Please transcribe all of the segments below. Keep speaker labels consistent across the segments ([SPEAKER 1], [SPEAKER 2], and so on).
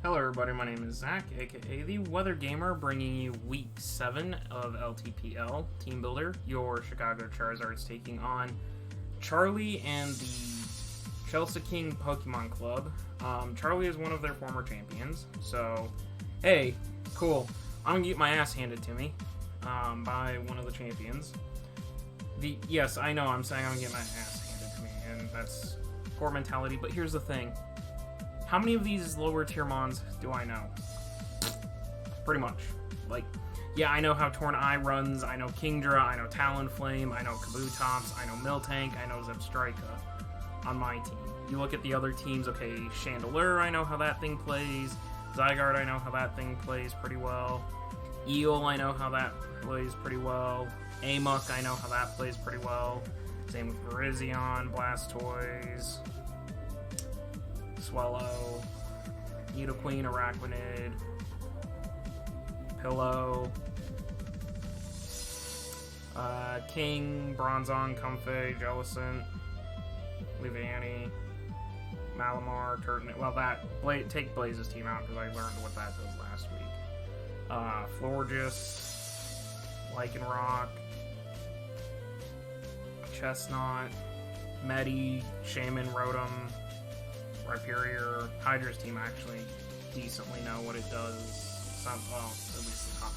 [SPEAKER 1] Hello everybody, my name is Zach, aka The Weather Gamer, bringing you Week 7 of LTPL Team Builder. Your Chicago Charizard's taking on Charlie and the Chelseaking Pokemon Club. Charlie is one of their former champions, so hey, cool. I'm gonna get my ass handed to me by one of the champions. Yes, I know, I'm saying I'm gonna get my ass handed to me, and that's poor mentality, but here's the thing. How many of these lower tier mons do I know? Pretty much. Like, yeah, I know how Torn Eye runs, I know Kingdra, I know Talonflame, I know Kabutops, I know Miltank, I know Zebstrika on my team. You look at the other teams, okay, Chandelure, I know how that thing plays. Zygarde, I know how that thing plays pretty well. Eel, I know how that plays pretty well. Amok, I know how that plays pretty well. Same with Virizion, Blastoise, Swellow, Nidoqueen, Araquanid, Pillow, King, Bronzong, Comfey, Jellicent, Leavanny, Malamar, Turtonator. Well, take Blaze's team out because I learned what that does last week. Florges, Lycanroc, Chestnut, Medi, Shaman, Rotom, Rhyperior. Hydra's team actually decently know what it does. Well, at least the top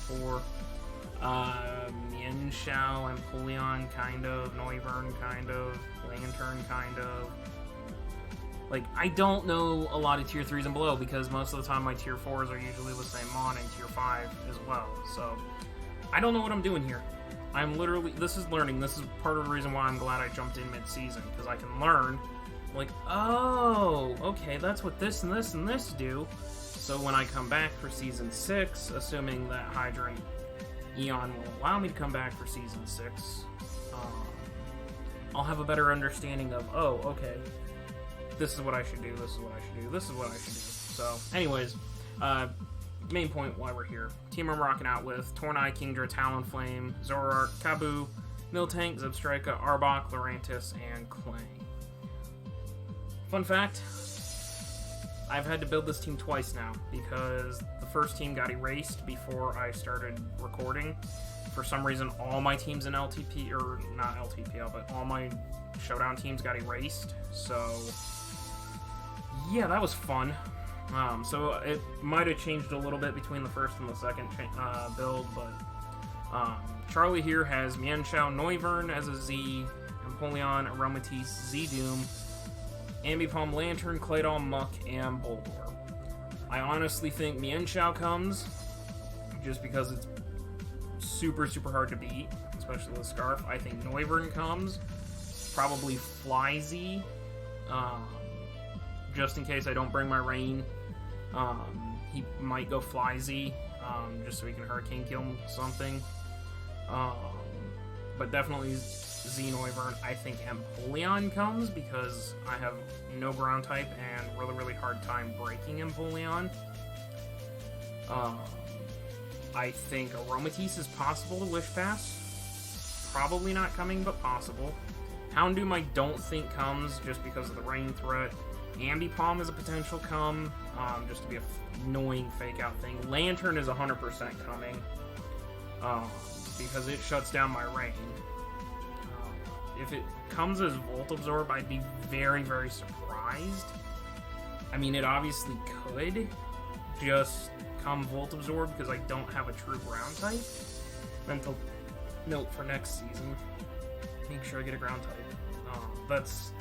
[SPEAKER 1] 4. Mienshao, Empoleon, kind of. Noivern, kind of. Lantern, kind of. Like, I don't know a lot of tier 3s and below because most of the time my tier 4s are usually the same mon and tier 5 as well. So, I don't know what I'm doing here. I'm literally, this is learning. This is part of the reason why I'm glad I jumped in mid-season, because I can learn. Like, oh, okay, that's what this and this and this do. So when I come back for Season 6, assuming that Hydra and Eon will allow me to come back for Season 6, I'll have a better understanding of, oh, okay, this is what I should do, this is what I should do, this is what I should do. So, anyways, main point why we're here. Team I'm rocking out with: Torn Eye, Kingdra, Talonflame, Zoroark, Kabu, Miltank, Zebstrika, Arbok, Lurantis, and Clang. Fun fact, I've had to build this team twice now because the first team got erased before I started recording. For some reason, all my teams in LTP, or not LTPL, but all my Showdown teams got erased. So, yeah, that was fun. So it might have changed a little bit between the first and the second build, but Charlie here has Mienshao, Noivern as a Z, Empoleon, Aromatisse, Z-Doom, Ambipom, Lantern, Claydol, Muck, and Bulbor. I honestly think Mienshao comes just because it's super, super hard to beat, especially with Scarf. I think Noivern comes, probably Flyzy, just in case I don't bring my Rain. He might go Flyzy, just so he can Hurricane Kill something. But definitely Xenoivern. I think Empoleon comes because I have no ground type and really, really hard time breaking Empoleon. I think Aromatisse is possible to Wish Pass. Probably not coming, but possible. Houndoom I don't think comes just because of the rain threat. Ambipom is a potential come, just to be an annoying fake out thing. Lantern is 100% coming, because it shuts down my rain. If it comes as Volt Absorb, I'd be very, very surprised. I mean, it obviously could just come Volt Absorb because I don't have a true ground type. Mental note for next season: make sure I get a ground type. That's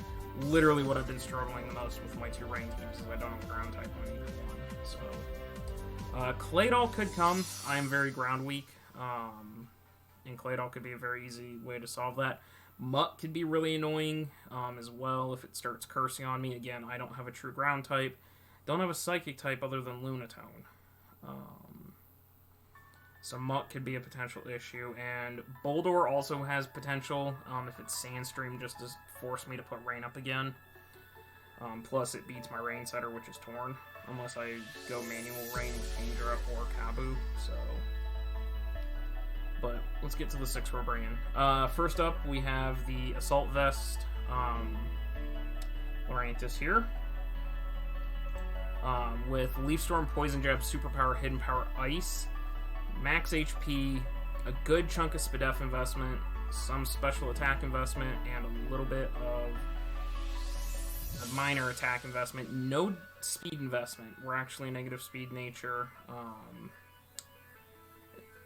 [SPEAKER 1] literally what I've been struggling the most with my 2 rain teams, is I don't have a ground type on either one. So, Claydol could come. I am very ground weak, and Claydol could be a very easy way to solve that. Muck could be really annoying as well if it starts cursing on me. Again, I don't have a true ground type. Don't have a psychic type other than Lunatone. So Muck could be a potential issue. And Boldor also has potential if it's Sandstream, just to force me to put Rain up again. Plus it beats my Rain setter, which is Torn. Unless I go manual Rain with Kingdra or Kabu. So, but let's get to the 6 we're bringing. First up, we have the Assault Vest Lurantis here. with Leaf Storm, Poison Jab, Superpower, Hidden Power, Ice, max HP, a good chunk of SPDF investment, some special attack investment, and a little bit of a minor attack investment. No speed investment. We're actually a negative speed nature.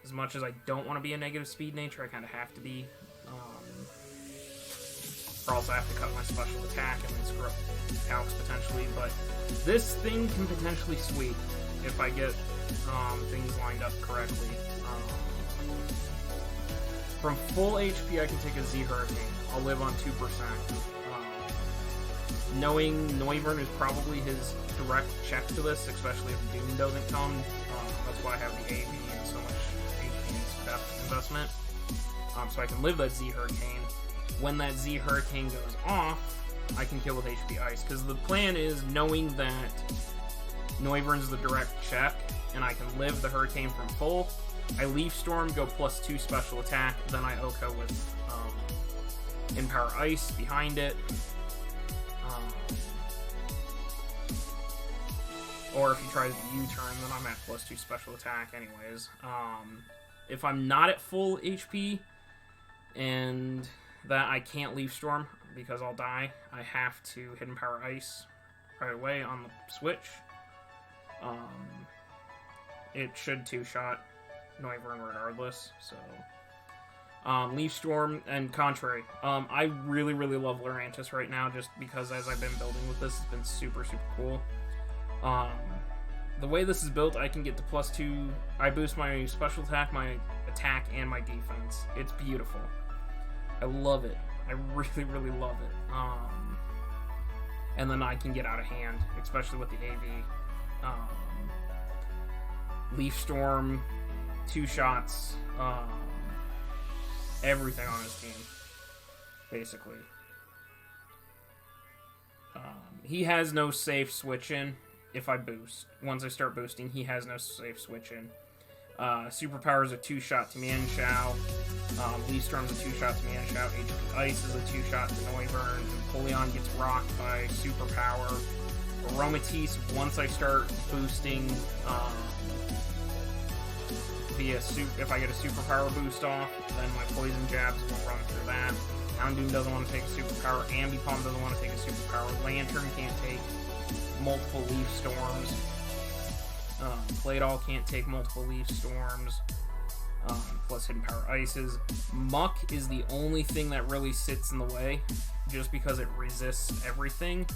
[SPEAKER 1] As much as I don't want to be a negative speed nature, I kind of have to be. Or else I have to cut my special attack and then screw up calcs potentially. But this thing can potentially sweep if I get things lined up correctly. From full HP, I can take a Z Hurricane. I'll live on 2%. Knowing Noivern is probably his direct check to this, especially if Doom doesn't come. That's why I have the AV and so much HP and depth investment. So I can live that Z Hurricane. When that Z Hurricane goes off, I can kill with HP Ice. Because the plan is, knowing that Noivern's the direct check, and I can live the Hurricane from full, I Leaf Storm, go +2 special attack, then I Oko with In Power Ice behind it. Or if he tries the U-turn, then I'm at +2 special attack anyways. If I'm not at full HP, and that I can't Leaf Storm because I'll die, I have to Hidden Power Ice right away on the switch. It should two-shot Noivern regardless, so... Leaf Storm, and contrary. I really, really love Lurantis right now, just because as I've been building with this, it's been super, super cool. The way this is built, I can get to +2. I boost my special attack, my attack, and my defense. It's beautiful. I love it. I really, really love it. And then I can get out of hand, especially with the AV. Leaf Storm, 2 shots, everything on his team, basically. He has no safe switch in if I boost. Once I start boosting, he has no safe switch in. Superpower is a 2-shot to Mienshao. Leaf Storm's a 2-shot to Mienshao. HP Ice is a 2-shot to Noivern. Napoleon gets rocked by Superpower. Aromatisse, once I start boosting if I get a Superpower boost off, then my Poison Jabs will run through that. Houndoom doesn't want to take a Superpower. Ambipom doesn't want to take a Superpower. Lantern can't take multiple Leaf Storms. Claydol can't take multiple Leaf Storms. Plus Hidden Power Ices. Muck is the only thing that really sits in the way, just because it resists everything.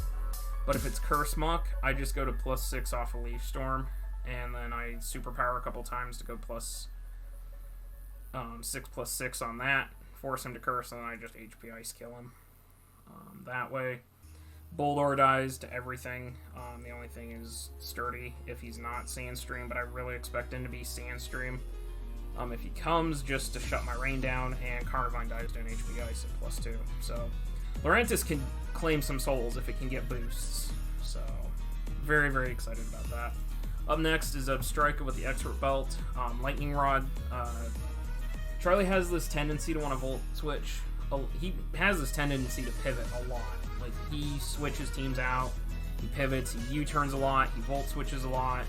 [SPEAKER 1] But if it's Curse Muck, I just go to +6 off a Leaf Storm, and then I Superpower a couple times to go +6 on that, force him to Curse, and then I just HP Ice kill him. That way. Boldor dies to everything. The only thing is Sturdy if he's not Sandstream, but I really expect him to be Sandstream. If he comes, just to shut my rain down, and Carnivine dies to an HP Ice at +2. So, Lurantis can claim some souls if it can get boosts. So, very, very excited about that. Up next is Striker with the Expert Belt. Lightning Rod. Charlie has this tendency to want to Volt Switch. He has this tendency to pivot a lot. Like, he switches teams out, he pivots, he U-turns a lot, he Volt Switches a lot,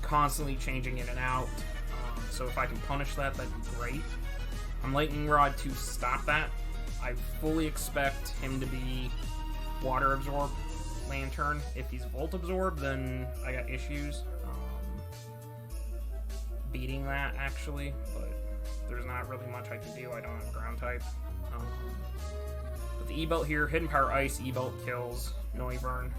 [SPEAKER 1] constantly changing in and out. So if I can punish that, that'd be great. I'm Lightning Rod to stop that. I fully expect him to be Water Absorb Lantern. If he's Volt Absorb, then I got issues beating that, actually, but there's not really much I can do. I don't have Ground type. But the E-Belt here, Hidden Power Ice, E-Belt kills Noivern.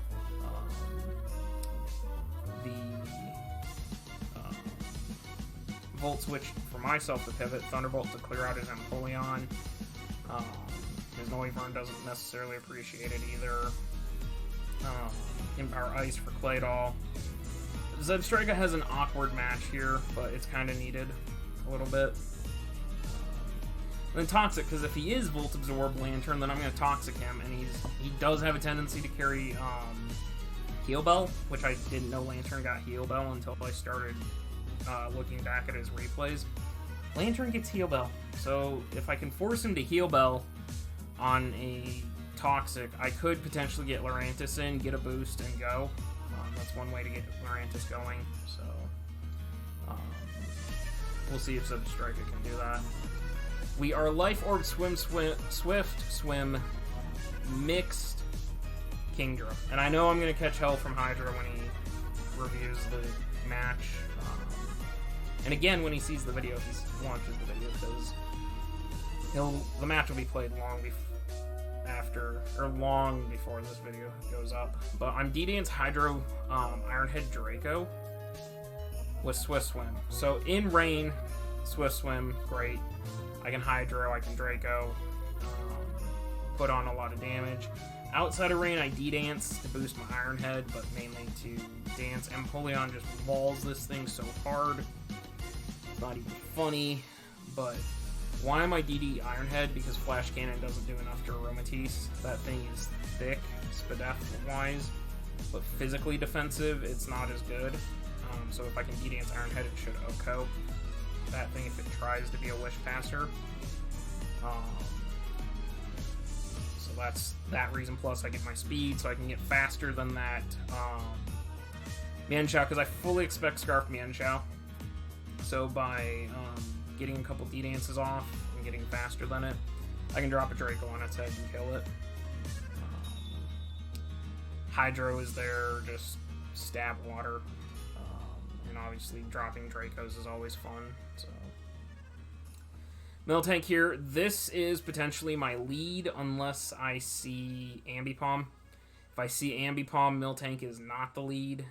[SPEAKER 1] Volt Switch for myself to pivot, Thunderbolt to clear out his Empoleon. His Noivern doesn't necessarily appreciate it either. Empower Ice for Claydol. Zebstrika has an awkward match here, but it's kind of needed a little bit. And then Toxic, because if he is Volt Absorb Lantern, then I'm going to Toxic him, and he does have a tendency to carry Heal Bell, which I didn't know Lantern got Heal Bell until I started looking back at his replays. Lantern gets Heal Bell, so if I can force him to Heal Bell on a Toxic, I could potentially get Lurantis in, get a boost, and go. That's one way to get Lurantis going. So we'll see if Substrika can do that. We are Life Orb Swift Swim mixed Kingdra. And I know I'm going to catch hell from Hydra when he reviews the match. And again, when he sees the video, he launches the video, because the match will be played long before this video goes up. But I'm D-Dance Hydro Ironhead Draco with Swift Swim. So in rain, Swift Swim, great. I can Hydro, I can Draco, put on a lot of damage. Outside of rain, I D-Dance to boost my Ironhead, but mainly to dance. Empoleon just walls this thing so hard. It's not even funny, but why am I DD Ironhead? Because Flash Cannon doesn't do enough to Aromatisse. That thing is thick, Spadef-wise, but physically defensive, it's not as good. So if I can D-Dance Ironhead, it should OHKO that thing if it tries to be a Wish Passer. So that's that reason, plus I get my speed, so I can get faster than that Mienshao, because I fully expect Scarf Mienshao. So by getting a couple D-Dances off and getting faster than it, I can drop a Draco on its head and kill it. Hydro is there, just stab water. And obviously dropping Dracos is always fun. So Miltank here. This is potentially my lead unless I see Ambipom. If I see Ambipom, Miltank is not the lead,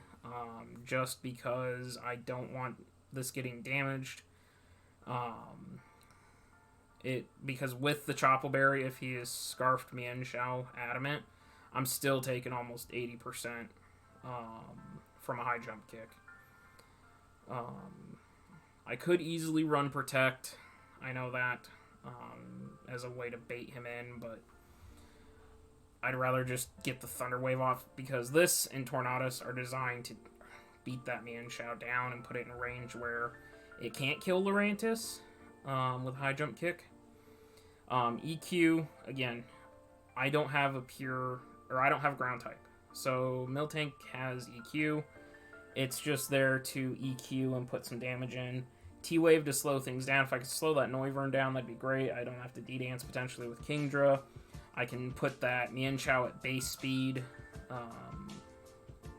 [SPEAKER 1] just because I don't want this getting damaged. Because with the Chople Berry, if he is Scarfed Mienshao Adamant, I'm still taking almost 80% from a high jump kick. I could easily run Protect, I know that, as a way to bait him in, but I'd rather just get the Thunder Wave off, because this and Tornadus are designed to beat that Mienshao down and put it in a range where it can't kill Lurantis with high jump kick. EQ, again, I don't have ground type, so Miltank has EQ. It's just there to EQ and put some damage in. T-Wave to slow things down. If I could slow that Noivern down, that'd be great. I don't have to D-Dance potentially with Kingdra. I can put that Mienshao at base speed.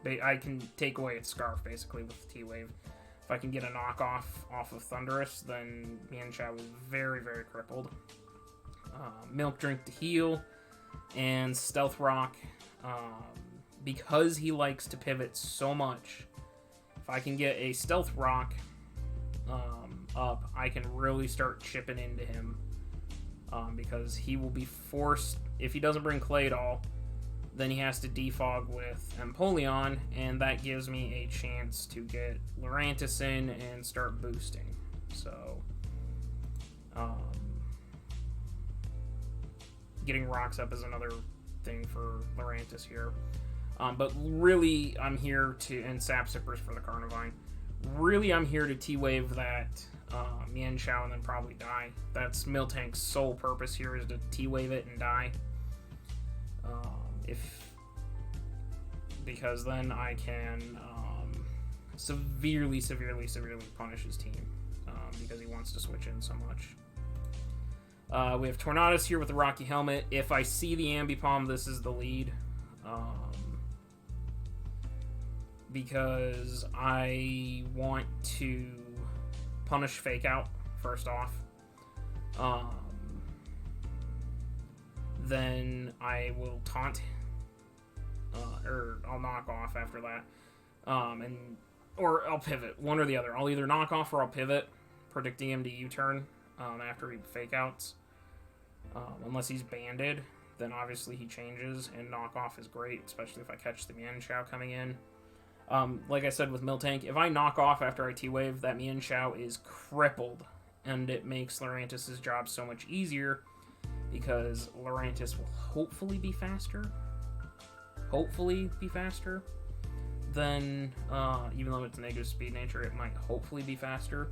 [SPEAKER 1] I can take away its Scarf, basically, with T-Wave. If I can get a knockoff off of Thundurus, then Mienshao is very, very crippled. Milk Drink to heal. And Stealth Rock. Because he likes to pivot so much, if I can get a Stealth Rock up, I can really start chipping into him, because he will be forced, if he doesn't bring Claydol, then he has to defog with Empoleon, and that gives me a chance to get Lurantis in and start boosting. So getting rocks up is another thing for Lurantis here. But really, I'm here to, and Sap Sippers for the Carnivine. Really, I'm here to T-Wave that Mienshao and then probably die. That's Miltank's sole purpose here, is to T-Wave it and die. Because then I can severely punish his team, because he wants to switch in so much. We have Tornadus here with the Rocky Helmet. If I see the Ambipom, this is the lead. Because I want to punish Fake Out first off. Then I will taunt, or I'll knock off after that, or I'll pivot, one or the other. I'll either knock off or I'll pivot, predicting him to U-turn after he Fake Outs. Unless he's banded, then obviously he changes, and knock off is great, especially if I catch the Mienshao coming in. Like I said with Miltank, if I knock off after I T-Wave, that Mienshao is crippled, and it makes Lurantis' job so much easier, because Lurantis will hopefully be faster than, even though it's negative speed nature, it might hopefully be faster,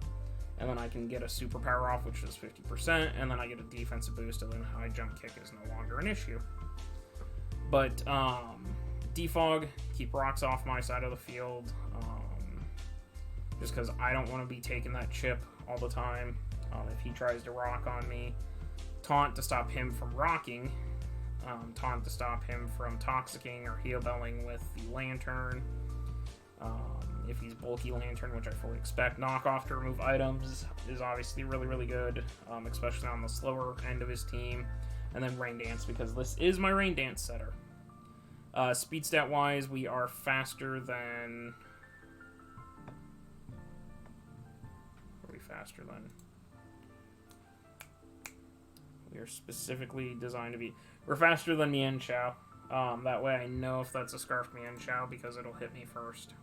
[SPEAKER 1] and then I can get a superpower off, which is 50%, and then I get a defensive boost, and then high jump kick is no longer an issue. But, defog, keep rocks off my side of the field, just because I don't want to be taking that chip all the time. If he tries to rock on me, taunt to stop him from rocking, taunt to stop him from toxicking or heal-belling with the lantern. If he's bulky lantern, which I fully expect, knockoff to remove items is obviously really, really good, especially on the slower end of his team. And then rain dance, because this is my rain dance setter. Speed stat wise, we are faster than. Are we faster than? We are specifically designed to be. We're faster than Mian Chao. That way I know if that's a Scarf Mian Chao because it'll hit me first.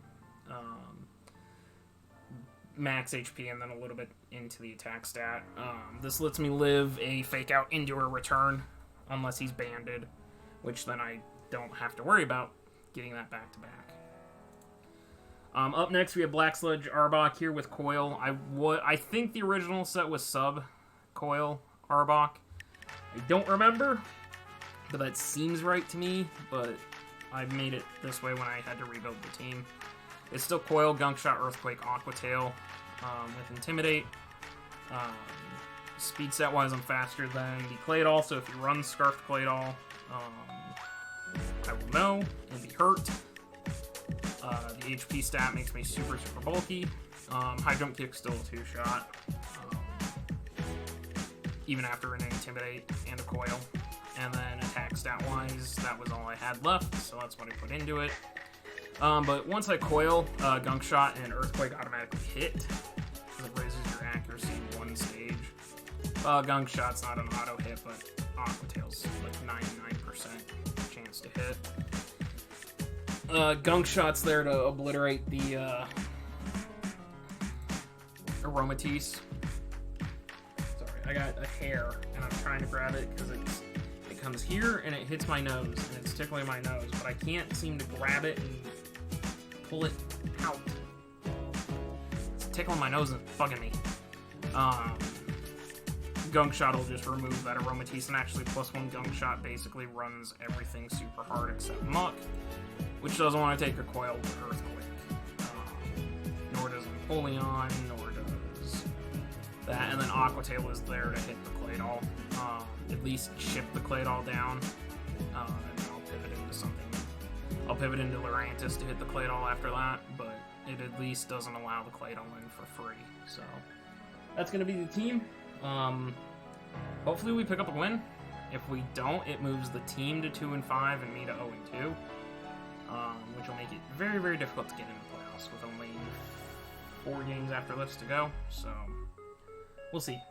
[SPEAKER 1] Max HP and then a little bit into the attack stat. This lets me live a fake out into a return unless he's banded, which then I don't have to worry about getting that back to back. Up next we have Black Sludge Arbok here with Coil. I think the original set was sub Coil Arbok. I don't remember, but that seems right to me, but I made it this way when I had to rebuild the team. It's still Coil, Gunk Shot, Earthquake, Aqua Tail, with Intimidate. Speed set wise, I'm faster than the Claydol, so if you run Scarfed Claydol, I will know and be hurt. The HP stat makes me super, super bulky. High Jump Kick still a 2-shot. Even after an Intimidate and a Coil. And then attack stat wise, that was all I had left, so that's what I put into it. But once I Coil, Gunk Shot and Earthquake automatically hit, because it raises your accuracy 1 stage. Gunk Shot's not an auto hit, but Aqua Tail's like 99% chance to hit. Gunk Shot's there to obliterate the Aromatisse. Sorry, I got a hair, and I'm trying to grab it because it comes here and it hits my nose, and it's tickling my nose, but I can't seem to grab it and pull it out. It's tickling my nose and bugging me. Gunk Shot will just remove that Aromatisse, and actually +1 Gunk Shot basically runs everything super hard except Muck, which doesn't want to take a Coil with Earthquake. Nor does Empoleon, nor does that, and then Aqua Tail is there to hit the Claydol. At least chip the Claydol down, and then I'll pivot into something. I'll pivot into Lurantis to hit the Claydol after that, but it at least doesn't allow the Claydol in for free. So that's going to be the team. Hopefully we pick up a win. If we don't, it moves the team to 2-5 and me to 0-2, which will make it very, very difficult to get into playoffs with only 4 games after this to go. So we'll see.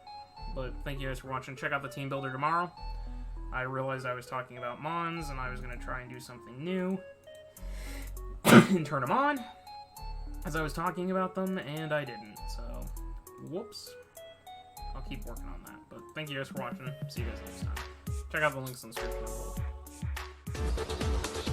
[SPEAKER 1] But thank you guys for watching. Check out the team builder tomorrow. I realized I was talking about Mons, and I was going to try and do something new and turn them on as I was talking about them, and I didn't. So, whoops. I'll keep working on that. But thank you guys for watching. See you guys next time. Check out the links in the description below.